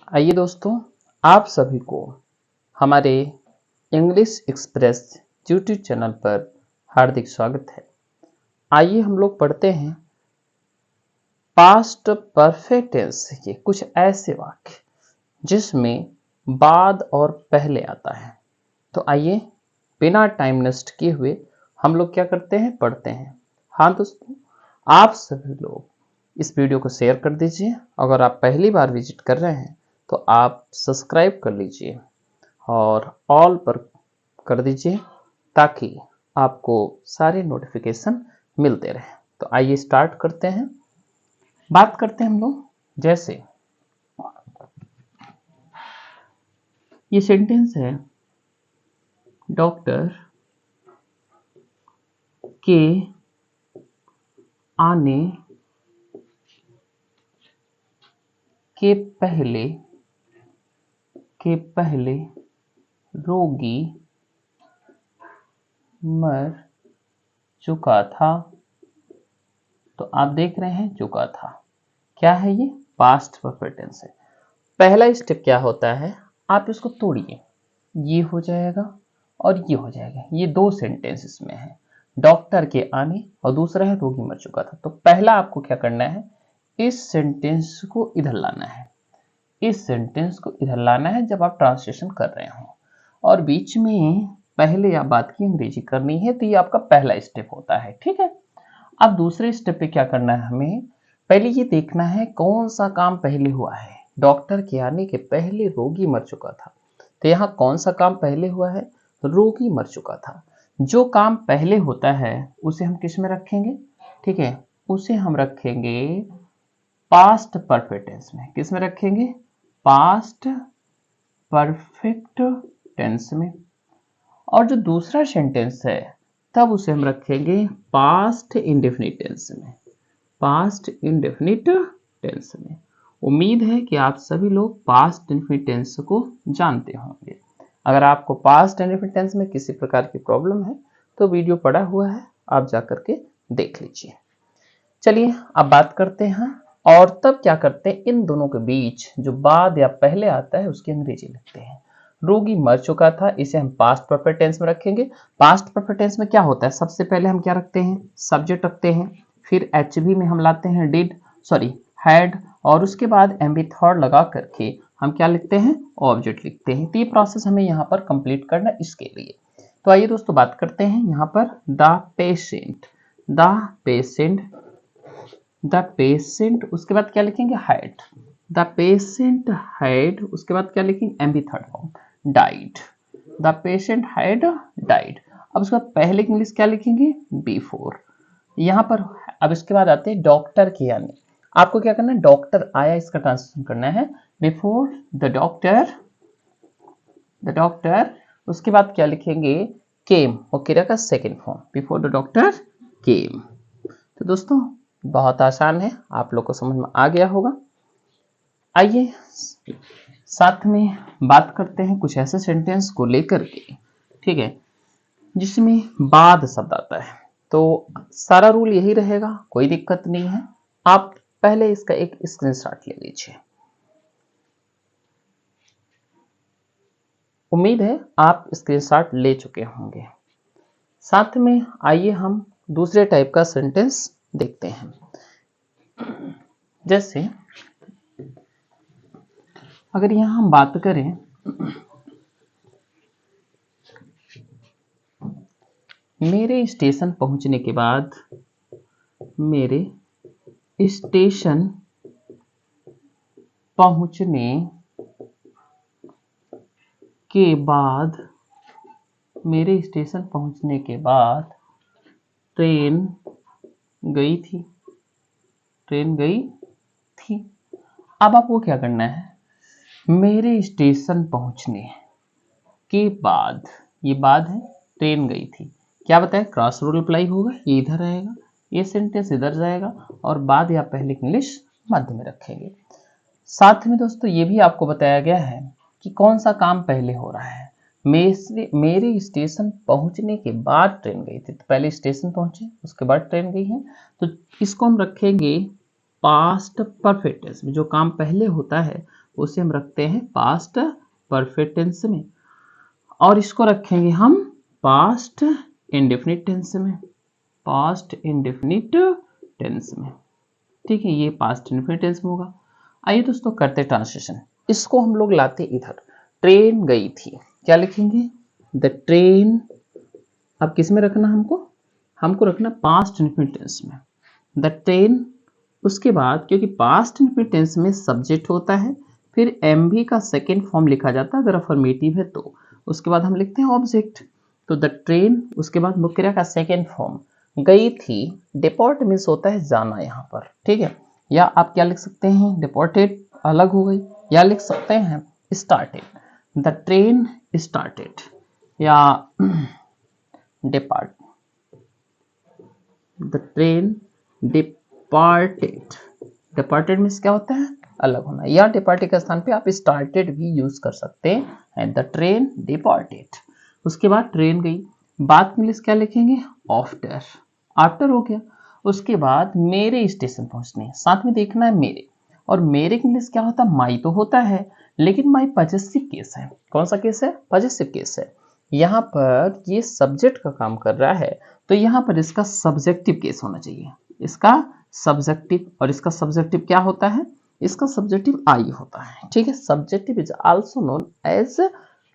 आइए दोस्तों, आप सभी को हमारे इंग्लिश एक्सप्रेस यूट्यूब चैनल पर हार्दिक स्वागत है। आइए हम लोग पढ़ते हैं पास्ट परफेक्ट टेंस के कुछ ऐसे वाक्य जिसमें बाद और पहले आता है। तो आइए बिना टाइम नष्ट किए हुए हम लोग क्या करते हैं, पढ़ते हैं। हाँ दोस्तों, आप सभी लोग इस वीडियो को शेयर कर दीजिए। अगर आप पहली बार विजिट कर रहे हैं तो आप सब्सक्राइब कर लीजिए और ऑल पर कर दीजिए ताकि आपको सारे नोटिफिकेशन मिलते रहे। तो आइए स्टार्ट करते हैं। बात करते हैं हम लोग, जैसे ये सेंटेंस है, डॉक्टर के आने के पहले रोगी मर चुका था। तो आप देख रहे हैं चुका था, क्या है ये? पास्ट परफेक्ट टेंस है। पहला स्टेप क्या होता है, आप इसको तोड़िए, ये हो जाएगा और ये हो जाएगा। ये दो सेंटेंस इसमें है, डॉक्टर के आने और दूसरा है रोगी मर चुका था। तो पहला आपको क्या करना है, इस सेंटेंस को इधर लाना है, इस सेंटेंस को इधर लाना है जब आप ट्रांसलेशन कर रहे हो, और बीच में पहले आप बात की अंग्रेजी करनी है। तो ये आपका पहला स्टेप होता है, ठीक है। अब दूसरे स्टेप पे क्या करना है, हमें पहले ये देखना है कौन सा काम पहले हुआ है। डॉक्टर के आने के पहले रोगी मर चुका था, तो यहाँ कौन सा काम पहले हुआ है? रोगी मर चुका था। जो काम पहले होता है उसे हम किस में रखेंगे? ठीक है, उसे हम रखेंगे पास्ट परफेक्ट टेंस में। किस में रखेंगे? पास्ट परफेक्ट टेंस में। और जो दूसरा सेंटेंस है तब उसे हम रखेंगे पास्ट इंडेफिनिट टेंस में, पास्ट इंडेफिनिट टेंस में। उम्मीद है कि आप सभी लोग पास्ट इंडेफिनिट टेंस को जानते होंगे। अगर आपको पास्ट इंडेफिनिट टेंस में किसी प्रकार की प्रॉब्लम है तो वीडियो पड़ा हुआ है, आप जाकर के देख लीजिए। चलिए अब बात करते हैं, और तब क्या करते हैं, इन दोनों के बीच जो बाद या पहले आता है उसकी अंग्रेजी लिखते हैं। रोगी मर चुका था, इसे हम पास्ट परफेक्ट टेंस में रखेंगे। पास्ट परफेक्ट टेंस में क्या होता है, सबसे पहले हम क्या रखते हैं? सब्जेक्ट रखते हैं, फिर एचवी में हम लाते हैं हैड, और उसके बाद एम बी थर्ड लगा करके हम क्या लिखते हैं? ऑब्जेक्ट लिखते हैं। तो ये प्रोसेस हमें यहाँ पर कंप्लीट करना इसके लिए। तो आइए दोस्तों बात करते हैं यहाँ पर द पेशेंट, उसके बाद क्या लिखेंगे? हाइड। द पेशेंट हाइड, उसके बाद क्या लिखेंगे? M B third form died. The patient hide died. अब उसके बाद पहले की इंग्लिश क्या लिखेंगे? बिफोर। यहाँ पर अब इसके बाद आते हैं डॉक्टर के आने। आपको क्या करना है? डॉक्टर आया, इसका ट्रांसलेशन करना है बिफोर द डॉक्टर। उसके बाद क्या लिखेंगे? केम, वो क्रिया का second form, before the doctor केम। तो दोस्तों बहुत आसान है, आप लोग को समझ में आ गया होगा। आइए साथ में बात करते हैं कुछ ऐसे सेंटेंस को लेकर के, ठीक है, जिसमें बाद शब्द आता है। तो सारा रूल यही रहेगा, कोई दिक्कत नहीं है। आप पहले इसका एक स्क्रीनशॉट ले लीजिए। उम्मीद है आप स्क्रीनशॉट ले चुके होंगे। साथ में आइए हम दूसरे टाइप का सेंटेंस देखते हैं। जैसे अगर यहां हम बात करें, मेरे स्टेशन पहुंचने के बाद, मेरे स्टेशन पहुंचने के बाद, मेरे स्टेशन पहुंचने के बाद ट्रेन गई थी। अब आपको क्या करना है? मेरे स्टेशन पहुंचने के बाद, ये बाद है, ट्रेन गई थी, क्या बताए? क्रॉस रूल अप्लाई होगा, ये इधर रहेगा, ये सेंटेंस इधर जाएगा, और बाद या पहले इंग्लिश मध्य में रखेंगे। साथ में दोस्तों ये भी आपको बताया गया है कि कौन सा काम पहले हो रहा है। मेरे स्टेशन पहुंचने के बाद ट्रेन गई थी, तो पहले स्टेशन पहुंचे उसके बाद ट्रेन गई है, तो इसको हम रखेंगे पास्ट परफेक्ट टेंस में। जो काम पहले होता है उसे हम रखते हैं पास्ट परफेक्ट टेंस में, और इसको रखेंगे हम पास्ट इंडेफिनिट टेंस में, पास्ट इंडेफिनिट टेंस में। ठीक है, ये पास्ट इंडेफिनिट टेंस में होगा। आइए दोस्तों करते ट्रांसलेशन। इसको हम लोग लाते इधर, ट्रेन गई थी, क्या लिखेंगे? The train. अब किस में रखना हमको रखना पास्ट इंडेफिनिट टेंस में, द ट्रेन। उसके बाद क्योंकि पास्ट इंडेफिनिट टेंस में सब्जेक्ट होता है, फिर एम भी का सेकेंड फॉर्म लिखा जाता है अगर अफर्मेटिव है तो, उसके बाद हम लिखते हैं ऑब्जेक्ट। तो द ट्रेन, उसके बाद मुख्य क्रिया का सेकेंड फॉर्म, गई थी। डिपोर्ट मीन्स होता है जाना यहाँ पर, ठीक है। या आप क्या लिख सकते हैं, डिपोर्टेड अलग हो गई, या लिख सकते हैं स्टार्टेड, द ट्रेन स्टार्टेड, या depart, the train departed. Departed means क्या होता है, अलग होना, या डिपार्टेड के स्थान पे आप स्टार्टेड भी यूज कर सकते हैं, द ट्रेन डिपार्टेड। उसके बाद ट्रेन गई, बाद में इंग्लिश क्या लिखेंगे, आफ्टर, आफ्टर हो गया। उसके बाद मेरे स्टेशन पहुंचने, साथ में देखना है मेरे, और मेरे के इंग्लिश क्या होता है, माई तो होता है, लेकिन माई पजेसिव केस है। कौन सा केस है, पजेसिव केस है। यहाँ पर ये सब्जेक्ट का काम कर रहा है, तो यहाँ पर इसका सब्जेक्टिव केस होना चाहिए, इसका सब्जेक्टिव। और इसका सब्जेक्टिव क्या होता है, इसका सब्जेक्टिव आई होता है, ठीक है। Subjective is also known as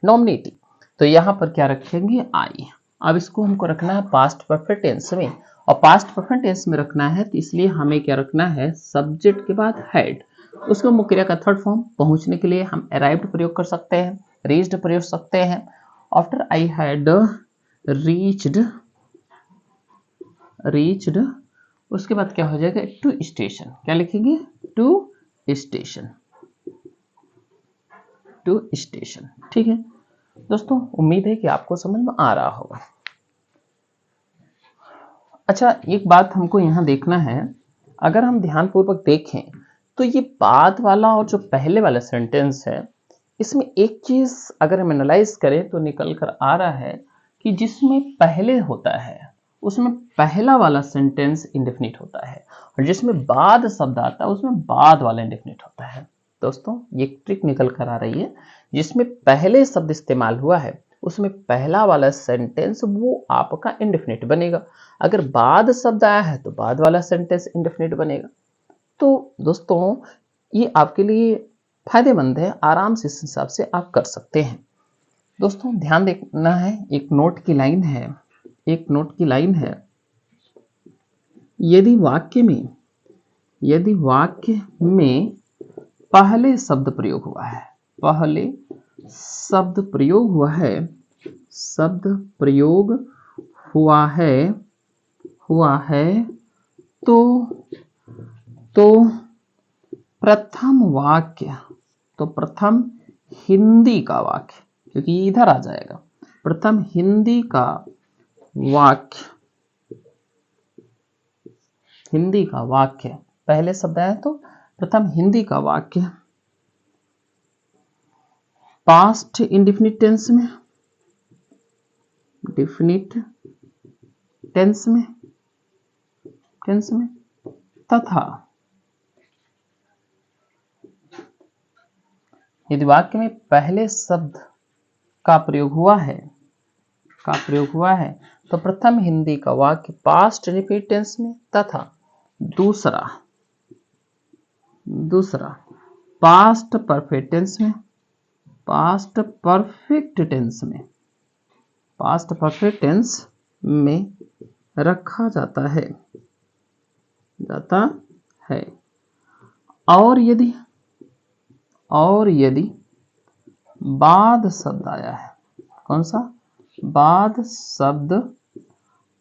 nominative, तो यहाँ पर क्या रखेंगे, आई। अब इसको हमको रखना है पास्ट परफेक्ट टेंस में, और पास्ट परफेक्ट टेंस में रखना है तो इसलिए हमें क्या रखना है, सब्जेक्ट के बाद हेड, उसको मुख्य क्रिया का थर्ड फॉर्म। पहुंचने के लिए हम अराइव्ड प्रयोग कर सकते हैं, रीच्ड प्रयोग कर सकते हैं। आफ्टर आई हैड रीच्ड, उसके बाद क्या हो जाएगा, टू स्टेशन, क्या लिखेंगे, टू स्टेशन, टू स्टेशन। ठीक है दोस्तों, उम्मीद है कि आपको समझ में आ रहा होगा। अच्छा, एक बात हमको यहाँ देखना है, अगर हम ध्यानपूर्वक देखें तो ये बाद वाला और जो पहले वाला सेंटेंस है, इसमें एक चीज अगर हम एनालाइज करें तो निकल कर आ रहा है कि जिसमें पहले होता है उसमें पहला वाला सेंटेंस इंडेफिनिट होता है, और जिसमें बाद शब्द आता है उसमें बाद वाला इंडेफिनिट होता है। दोस्तों ये ट्रिक निकल कर आ रही है, जिसमें पहले शब्द इस्तेमाल हुआ है उसमें पहला वाला सेंटेंस वो आपका इंडेफिनिट बनेगा, अगर बाद शब्द आया है तो बाद वाला सेंटेंस इंडेफिनिट बनेगा। तो दोस्तों ये आपके लिए फायदेमंद है, आराम से इस हिसाब से आप कर सकते हैं। दोस्तों ध्यान देना है, एक नोट की लाइन है, एक नोट की लाइन है, यदि वाक्य में पहले शब्द प्रयोग हुआ है, पहले शब्द प्रयोग हुआ है, शब्द प्रयोग हुआ है तो प्रथम वाक्य, तो प्रथम हिंदी का वाक्य, क्योंकि इधर आ जाएगा, प्रथम हिंदी का वाक्य, पहले शब्द आया तो प्रथम हिंदी का वाक्य पास्ट इंडेफिनिट टेंस में, डेफिनिट टेंस में तथा यदि वाक्य में पहले शब्द का प्रयोग हुआ है तो प्रथम हिंदी का वाक्य पास्ट इंडेफिनिट टेंस में, तथा दूसरा पास्ट परफेक्ट टेंस में, पास्ट परफेक्ट टेंस में रखा जाता है और यदि बाद शब्द आया है, कौन सा, बाद शब्द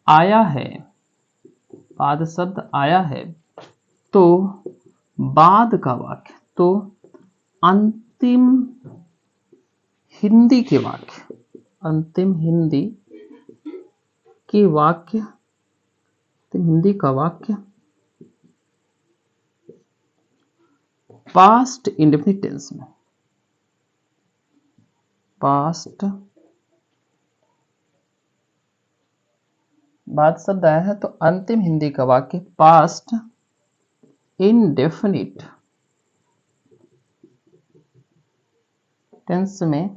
आया है तो बाद का वाक्य, तो अंतिम हिंदी का वाक्य पास्ट इंडेफिनिट टेंस में, पास्ट बाद शब्द आया है तो अंतिम हिंदी का वाक्य पास्ट इंडेफिनिट टेंस में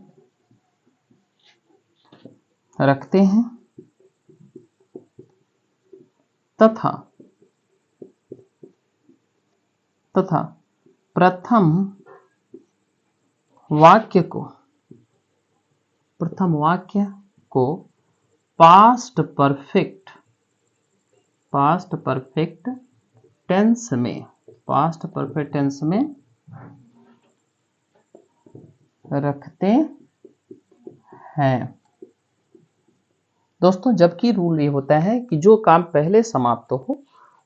रखते हैं तथा प्रथम वाक्य को पास्ट परफेक्ट टेंस में रखते हैं। दोस्तों, जबकि रूल ये होता है कि जो काम पहले समाप्त हो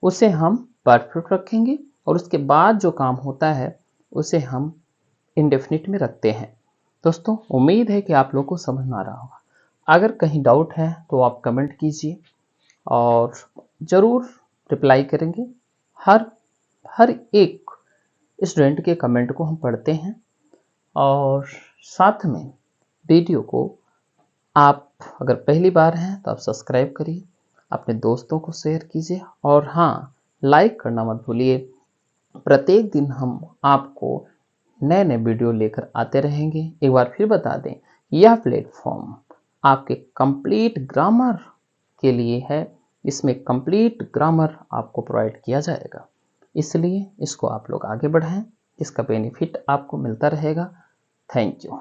उसे हम परफेक्ट रखेंगे और उसके बाद जो काम होता है उसे हम इंडेफिनिट में रखते हैं। दोस्तों, उम्मीद है कि आप लोग को समझ में आ रहा होगा। अगर कहीं डाउट है तो आप कमेंट कीजिए और ज़रूर रिप्लाई करेंगे। हर एक स्टूडेंट के कमेंट को हम पढ़ते हैं और साथ में वीडियो को आप अगर पहली बार हैं तो आप सब्सक्राइब करिए, अपने दोस्तों को शेयर कीजिए और हाँ, लाइक करना मत भूलिए। प्रत्येक दिन हम आपको नए नए वीडियो लेकर आते रहेंगे। एक बार फिर बता दें, यह प्लेटफॉर्म आपके कंप्लीट ग्रामर के लिए है। इसमें कंप्लीट ग्रामर आपको प्रोवाइड किया जाएगा, इसलिए इसको आप लोग आगे बढ़ाएं। इसका बेनिफिट आपको मिलता रहेगा। Thank you.